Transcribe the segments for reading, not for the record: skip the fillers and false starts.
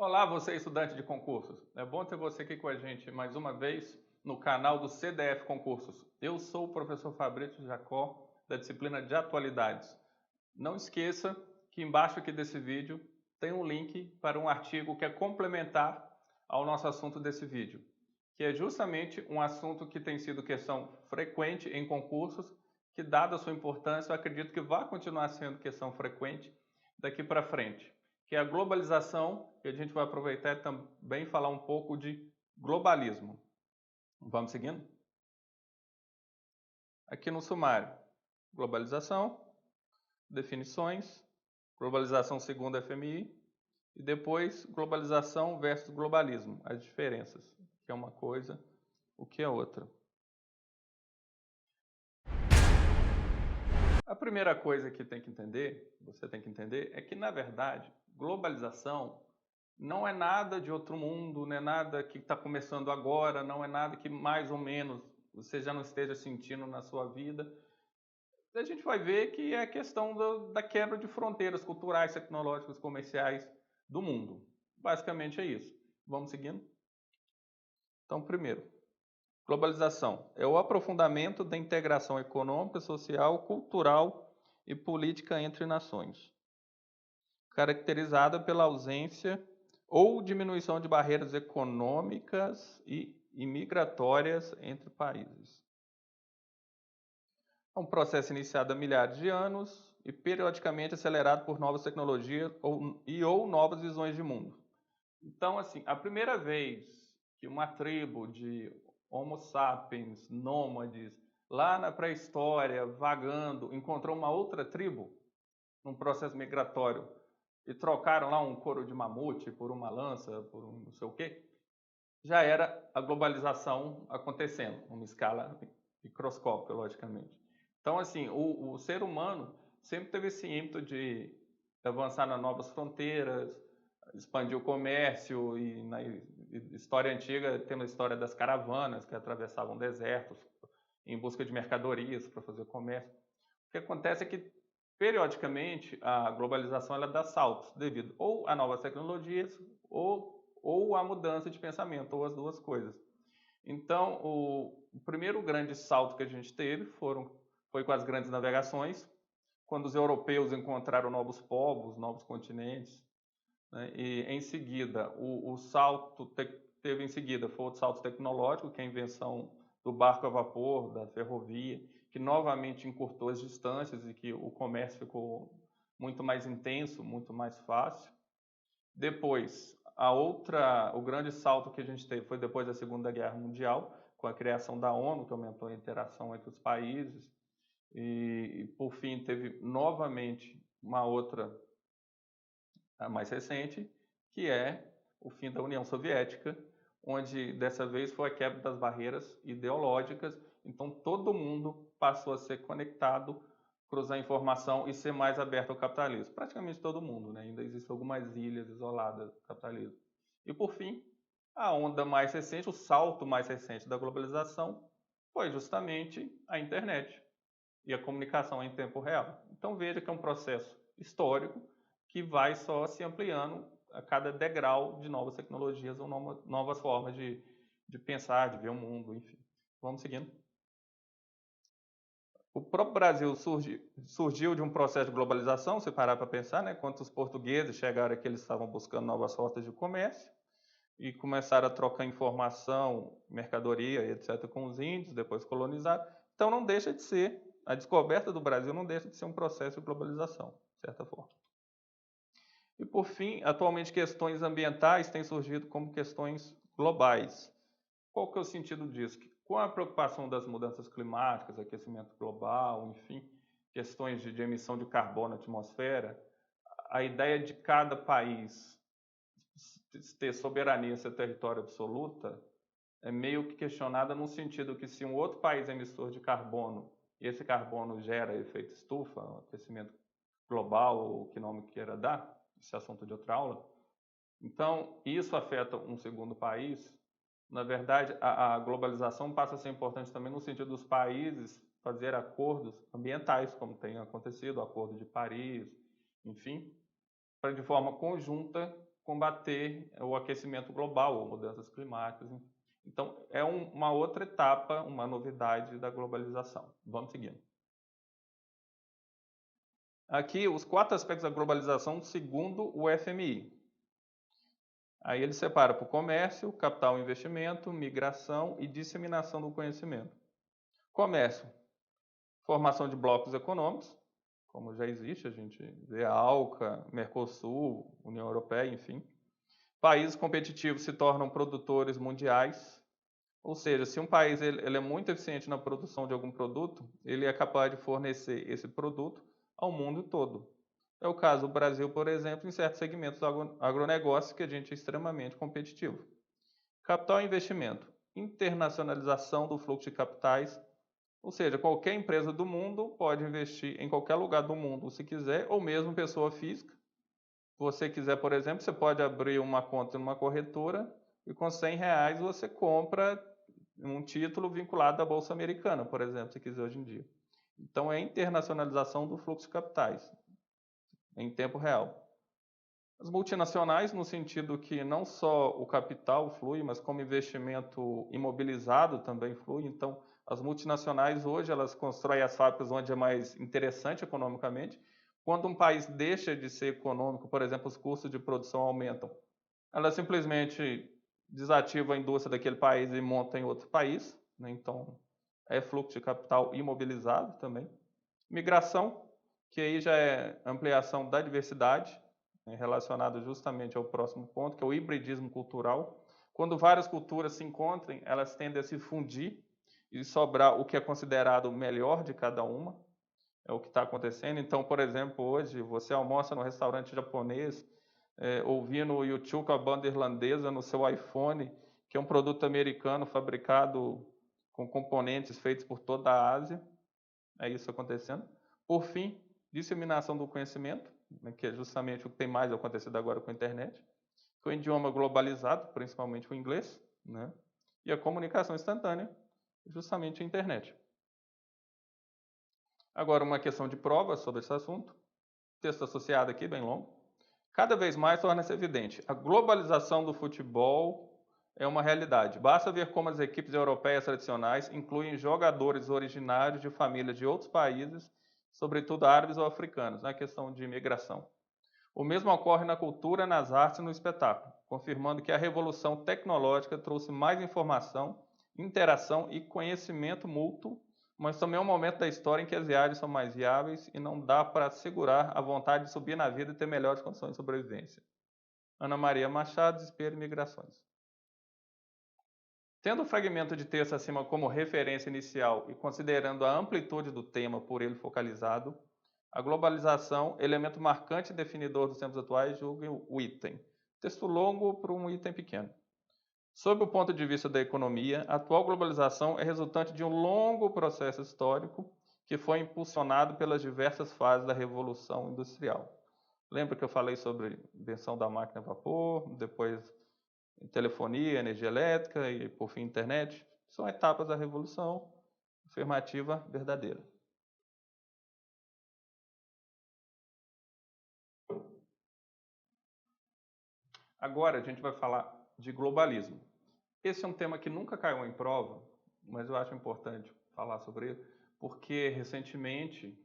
Olá, você estudante de concursos. É bom ter você aqui com a gente mais uma vez no canal do CDF Concursos. Eu sou o professor Fabrício Jacó, da disciplina de Atualidades. Não esqueça que embaixo aqui desse vídeo tem um link para um artigo que é complementar ao nosso assunto desse vídeo, que é justamente um assunto que tem sido questão frequente em concursos, que dada a sua importância, eu acredito que vai continuar sendo questão frequente daqui para frente, que é a globalização, e a gente vai aproveitar e também falar um pouco de globalismo. Vamos seguindo? Aqui no sumário, globalização, definições, globalização segundo a FMI, e depois globalização versus globalismo, as diferenças, o que é uma coisa, o que é outra. A primeira coisa que você tem que entender, é que, na verdade, globalização não é nada de outro mundo, não é nada que está começando agora, não é nada que mais ou menos você já não esteja sentindo na sua vida. A gente vai ver que é a questão da quebra de fronteiras culturais, tecnológicas, comerciais do mundo. Basicamente é isso. Vamos seguindo? Então, primeiro, globalização é o aprofundamento da integração econômica, social, cultural e política entre nações, caracterizada pela ausência ou diminuição de barreiras econômicas e migratórias entre países. É um processo iniciado há milhares de anos e periodicamente acelerado por novas tecnologias ou novas visões de mundo. Então, assim, a primeira vez que uma tribo de Homo sapiens, nômades, lá na pré-história, vagando, encontrou uma outra tribo num processo migratório e trocaram lá um couro de mamute por uma lança, por um não sei o quê, já era a globalização acontecendo, numa escala microscópica, logicamente. Então, assim, o ser humano sempre teve esse ímpeto de avançar nas novas fronteiras, expandir o comércio, e na história antiga temos a história das caravanas que atravessavam desertos em busca de mercadorias para fazer comércio. O que acontece é que, periodicamente, a globalização ela dá saltos devido ou a novas tecnologias ou a mudança de pensamento, ou as duas coisas. Então, o primeiro grande salto que a gente teve foi com as grandes navegações, quando os europeus encontraram novos povos, novos continentes, né? E em seguida, o salto teve em seguida foi o salto tecnológico, que é a invenção do barco a vapor, da ferrovia, que novamente encurtou as distâncias e que o comércio ficou muito mais intenso, muito mais fácil. Depois, o grande salto que a gente teve foi depois da Segunda Guerra Mundial, com a criação da ONU, que aumentou a interação entre os países. E por fim, teve novamente uma outra, a mais recente, que é o fim da União Soviética, onde dessa vez foi a quebra das barreiras ideológicas. Então todo mundo passou a ser conectado, cruzar informação e ser mais aberto ao capitalismo. Praticamente todo mundo, né? Ainda existem algumas ilhas isoladas do capitalismo. E por fim, a onda mais recente, o salto mais recente da globalização foi justamente a internet e a comunicação em tempo real. Então veja que é um processo histórico que vai só se ampliando a cada degrau de novas tecnologias ou novas formas de pensar, de ver o mundo, enfim. Vamos seguindo. O próprio Brasil surgiu de um processo de globalização, se parar para pensar, né? Quando os portugueses chegaram aqui, eles estavam buscando novas rotas de comércio e começaram a trocar informação, mercadoria, etc., com os índios, depois colonizaram. Então não deixa de ser, a descoberta do Brasil não deixa de ser um processo de globalização, de certa forma. E por fim, atualmente questões ambientais têm surgido como questões globais. Qual que é o sentido disso? Que com a preocupação das mudanças climáticas, aquecimento global, enfim, questões de emissão de carbono na atmosfera, a ideia de cada país ter soberania, ser território absoluta, é meio que questionada no sentido que se um outro país é emissor de carbono e esse carbono gera efeito estufa, aquecimento global, ou o que nome queira dar, esse assunto de outra aula, então isso afeta um segundo país. Na verdade, a globalização passa a ser importante também no sentido dos países fazer acordos ambientais, como tem acontecido, o Acordo de Paris, enfim, para de forma conjunta combater o aquecimento global ou mudanças climáticas. Então, é uma outra etapa, uma novidade da globalização. Vamos seguindo. Aqui, os 4 aspectos da globalização segundo o FMI. Aí ele separa por comércio, capital e investimento, migração e disseminação do conhecimento. Comércio, formação de blocos econômicos, como já existe, a gente vê a ALCA, Mercosul, União Europeia, enfim. Países competitivos se tornam produtores mundiais, ou seja, se um país ele é muito eficiente na produção de algum produto, ele é capaz de fornecer esse produto ao mundo todo. É o caso do Brasil, por exemplo, em certos segmentos do agronegócio, que a gente é extremamente competitivo. Capital e investimento. Internacionalização do fluxo de capitais, ou seja, qualquer empresa do mundo pode investir em qualquer lugar do mundo, se quiser, ou mesmo pessoa física. Se você quiser, por exemplo, você pode abrir uma conta numa corretora e com R$100 você compra um título vinculado à Bolsa Americana, por exemplo, se quiser hoje em dia. Então, é a internacionalização do fluxo de capitais, em tempo real. As multinacionais, no sentido que não só o capital flui, mas como investimento imobilizado também flui. Então, as multinacionais hoje, elas constroem as fábricas onde é mais interessante economicamente. Quando um país deixa de ser econômico, por exemplo, os custos de produção aumentam, elas simplesmente desativam a indústria daquele país e montam em outro país, né? Então, é fluxo de capital imobilizado também. Migração, que aí já é ampliação da diversidade, né, relacionado justamente ao próximo ponto, que é o hibridismo cultural. Quando várias culturas se encontram, elas tendem a se fundir e sobrar o que é considerado o melhor de cada uma. É o que está acontecendo. Então, por exemplo, hoje você almoça no restaurante japonês, ouvindo o YouTube com a banda irlandesa no seu iPhone, que é um produto americano fabricado com componentes feitos por toda a Ásia. É isso acontecendo. Por fim, disseminação do conhecimento, né, que é justamente o que tem mais acontecido agora com a internet, com o idioma globalizado, principalmente o inglês, né, e a comunicação instantânea, justamente a internet. Agora, uma questão de prova sobre esse assunto, texto associado aqui, bem longo. Cada vez mais torna-se evidente, a globalização do futebol é uma realidade. Basta ver como as equipes europeias tradicionais incluem jogadores originários de famílias de outros países, sobretudo árabes ou africanos, na questão de imigração. O mesmo ocorre na cultura, nas artes e no espetáculo, confirmando que a revolução tecnológica trouxe mais informação, interação e conhecimento mútuo, mas também é um momento da história em que as viagens são mais viáveis e não dá para segurar a vontade de subir na vida e ter melhores condições de sobrevivência. Ana Maria Machado, Desespero e Migrações. Tendo o fragmento de texto acima como referência inicial e considerando a amplitude do tema por ele focalizado, a globalização, elemento marcante e definidor dos tempos atuais, julga o item. Texto longo para um item pequeno. Sob o ponto de vista da economia, a atual globalização é resultante de um longo processo histórico que foi impulsionado pelas diversas fases da Revolução Industrial. Lembra que eu falei sobre a invenção da máquina a vapor, depois telefonia, energia elétrica e, por fim, internet? São etapas da Revolução, afirmativa verdadeira. Agora a gente vai falar de globalismo. Esse é um tema que nunca caiu em prova, mas eu acho importante falar sobre ele, porque recentemente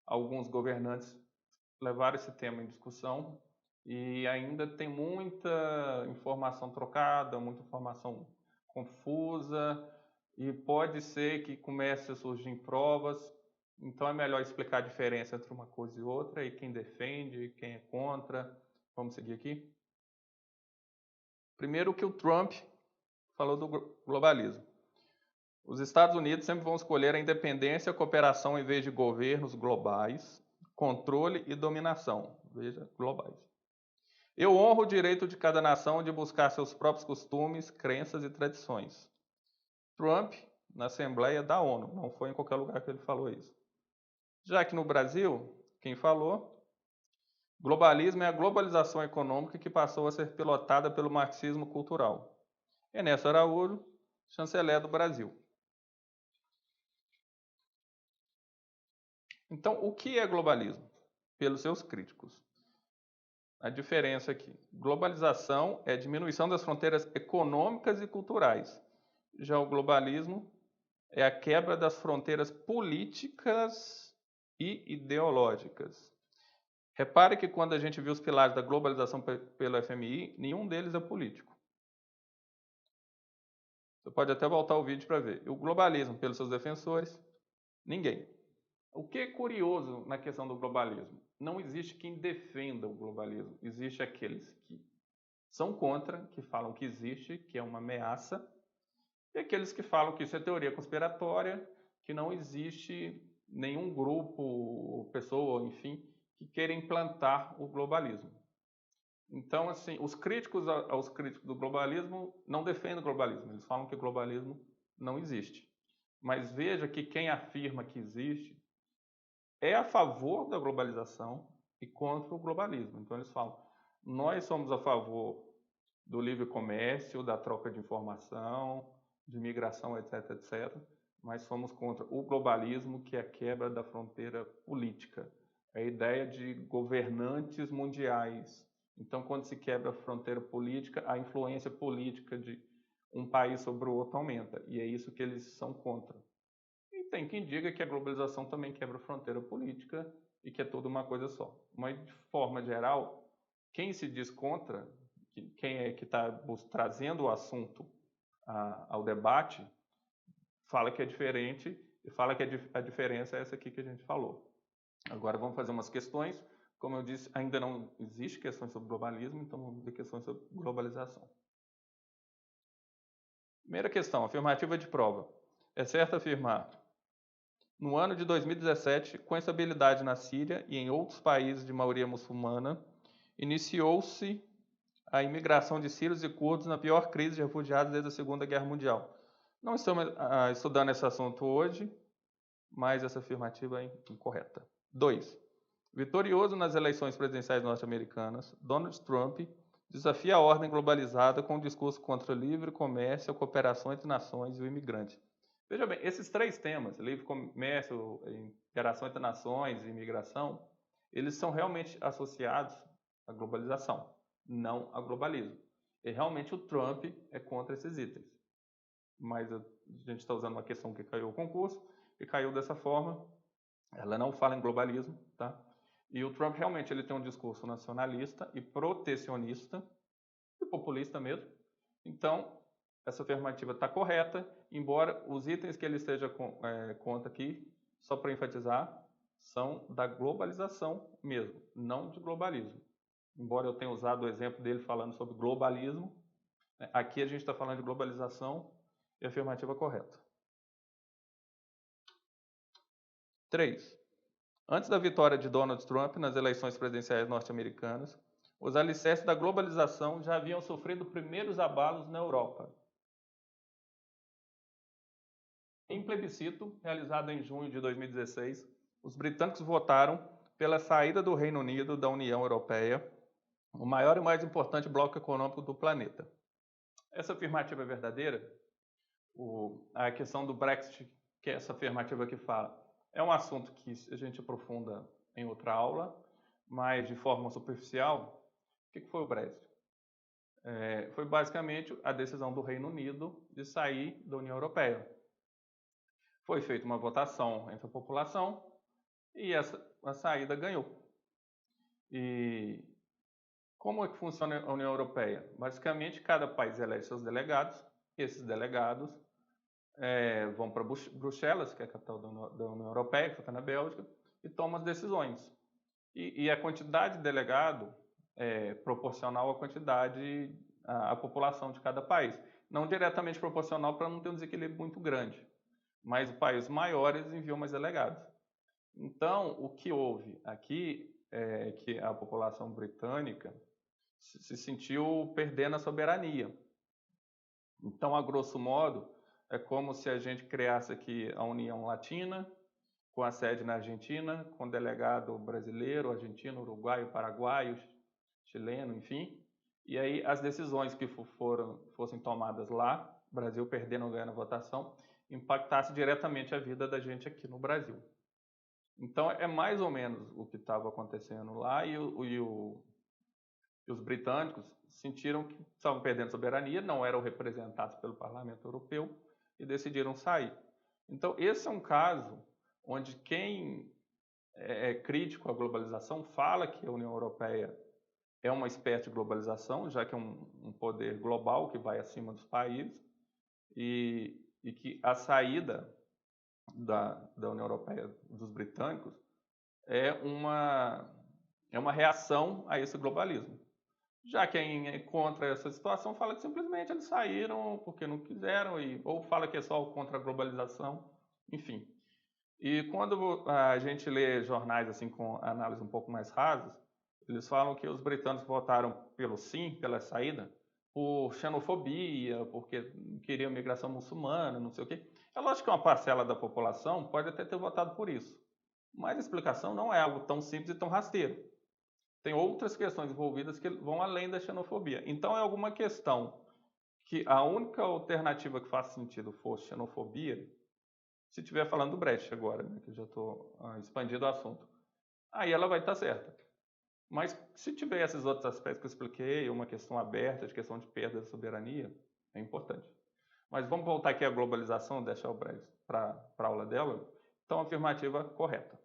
alguns governantes levaram esse tema em discussão e ainda tem muita informação trocada, muita informação confusa e pode ser que comece a surgir provas. Então é melhor explicar a diferença entre uma coisa e outra e quem defende, quem é contra. Vamos seguir aqui. Primeiro, o que o Trump falou do globalismo. Os Estados Unidos sempre vão escolher a independência e a cooperação em vez de governos globais, controle e dominação. Veja, globais. Eu honro o direito de cada nação de buscar seus próprios costumes, crenças e tradições. Trump, na Assembleia da ONU, não foi em qualquer lugar que ele falou isso. Já que no Brasil, quem falou, globalismo é a globalização econômica que passou a ser pilotada pelo marxismo cultural. Ernesto Araújo, chanceler do Brasil. Então, o que é globalismo? Pelos seus críticos. a diferença aqui. Globalização é a diminuição das fronteiras econômicas e culturais. Já o globalismo é a quebra das fronteiras políticas e ideológicas. Repare que quando a gente viu os pilares da globalização pelo FMI, nenhum deles é político. Você pode até voltar o vídeo para ver. O globalismo, pelos seus defensores, ninguém. O que é curioso na questão do globalismo? Não existe quem defenda o globalismo. Existe aqueles que são contra, que falam que existe, que é uma ameaça, e aqueles que falam que isso é teoria conspiratória, que não existe nenhum grupo, pessoa, enfim, que queira implantar o globalismo. Então, assim, os críticos aos críticos do globalismo não defendem o globalismo, eles falam que o globalismo não existe. Mas veja que quem afirma que existe é a favor da globalização e contra o globalismo. Então eles falam, nós somos a favor do livre comércio, da troca de informação, de migração, etc, etc, mas somos contra o globalismo, que é a quebra da fronteira política, a ideia de governantes mundiais. Então, quando se quebra a fronteira política, a influência política de um país sobre o outro aumenta, e é isso que eles são contra. E tem quem diga que a globalização também quebra a fronteira política e que é tudo uma coisa só. Mas, de forma geral, quem se diz contra, quem é que está trazendo o assunto ao debate, fala que é diferente e fala que a diferença é essa aqui que a gente falou. Agora vamos fazer umas questões. Como eu disse, ainda não existe questões sobre globalismo, então vamos ver questões sobre globalização. Primeira questão, afirmativa de prova. É certo afirmar: no ano de 2017, com instabilidade na Síria e em outros países de maioria muçulmana, iniciou-se a imigração de sírios e curdos na pior crise de refugiados desde a Segunda Guerra Mundial. Não estamos estudando esse assunto hoje, mas essa afirmativa é incorreta. 2. Vitorioso nas eleições presidenciais norte-americanas, Donald Trump desafia a ordem globalizada com um discurso contra o livre comércio, a cooperação entre nações e o imigrante. Veja bem, esses três temas, livre comércio, interação entre nações e imigração, eles são realmente associados à globalização, não ao globalismo. E realmente o Trump é contra esses itens. Mas a gente está usando uma questão que caiu o concurso, e caiu dessa forma. Ela não fala em globalismo, tá? E o Trump realmente ele tem um discurso nacionalista e protecionista, e populista mesmo. Então, essa afirmativa está correta, embora os itens que ele esteja contra aqui, só para enfatizar, são da globalização mesmo, não de globalismo. Embora eu tenha usado o exemplo dele falando sobre globalismo, aqui a gente está falando de globalização e a afirmativa correta. 3. Antes da vitória de Donald Trump nas eleições presidenciais norte-americanas, os alicerces da globalização já haviam sofrido primeiros abalos na Europa. Em plebiscito, realizado em junho de 2016, os britânicos votaram pela saída do Reino Unido da União Europeia, o maior e mais importante bloco econômico do planeta. Essa afirmativa é verdadeira? A questão do Brexit, que é essa afirmativa que fala, é um assunto que a gente aprofunda em outra aula, mas de forma superficial. O que foi o Brexit? Foi basicamente a decisão do Reino Unido de sair da União Europeia. Foi feita uma votação entre a população e a saída ganhou. E como é que funciona a União Europeia? Basicamente, cada país elege seus delegados, e esses delegados vão para Bruxelas, que é a capital da União Europeia, que fica na Bélgica, e tomam as decisões. E a quantidade de delegado é proporcional à quantidade, à população de cada país. Não diretamente proporcional para não ter um desequilíbrio muito grande, mas países maiores enviam mais delegados. Então, o que houve aqui é que a população britânica se sentiu perdendo a soberania. Então, a grosso modo, é como se a gente criasse aqui a União Latina, com a sede na Argentina, com delegado brasileiro, argentino, uruguaio, paraguaio, chileno, enfim. E aí as decisões que fossem tomadas lá, Brasil perdendo ou ganhando a votação, impactasse diretamente a vida da gente aqui no Brasil. Então é mais ou menos o que estava acontecendo lá, e o E os britânicos sentiram que estavam perdendo soberania, não eram representados pelo Parlamento Europeu e decidiram sair. Então, esse é um caso onde quem é crítico à globalização fala que a União Europeia é uma espécie de globalização, já que é um poder global que vai acima dos países, e que a saída da União Europeia dos britânicos é uma reação a esse globalismo. Já quem é contra essa situação fala que simplesmente eles saíram porque não quiseram, ou fala que é só contra a globalização, enfim. E quando a gente lê jornais assim com análise um pouco mais rasas, eles falam que os britânicos votaram pelo sim, pela saída, por xenofobia, porque queriam migração muçulmana, não sei o quê. É lógico que uma parcela da população pode até ter votado por isso, mas a explicação não é algo tão simples e tão rasteiro. Tem outras questões envolvidas que vão além da xenofobia. Então é alguma questão que a única alternativa que faz sentido fosse xenofobia, se estiver falando do Brecht agora, né, que eu já estou expandindo o assunto, aí ela vai estar certa. Mas se tiver esses outros aspectos que eu expliquei, uma questão aberta, de questão de perda de soberania, é importante. Mas vamos voltar aqui à globalização, deixar o Brecht para a aula dela. Então, afirmativa correta.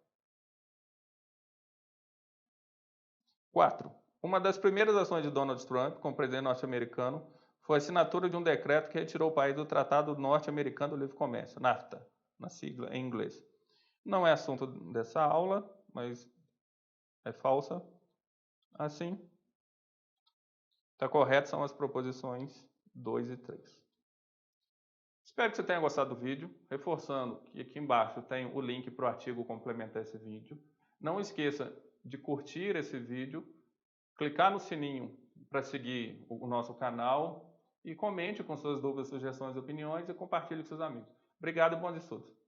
4. Uma das primeiras ações de Donald Trump como presidente norte-americano foi a assinatura de um decreto que retirou o país do Tratado Norte-Americano do Livre Comércio, NAFTA, na sigla em inglês. Não é assunto dessa aula, mas é falsa. Assim, está correto, são as proposições 2 e 3. Espero que você tenha gostado do vídeo, reforçando que aqui embaixo tem o link para o artigo complementar esse vídeo. Não esqueça de curtir esse vídeo, clicar no sininho para seguir o nosso canal e comente com suas dúvidas, sugestões e opiniões e compartilhe com seus amigos. Obrigado e bons estudos!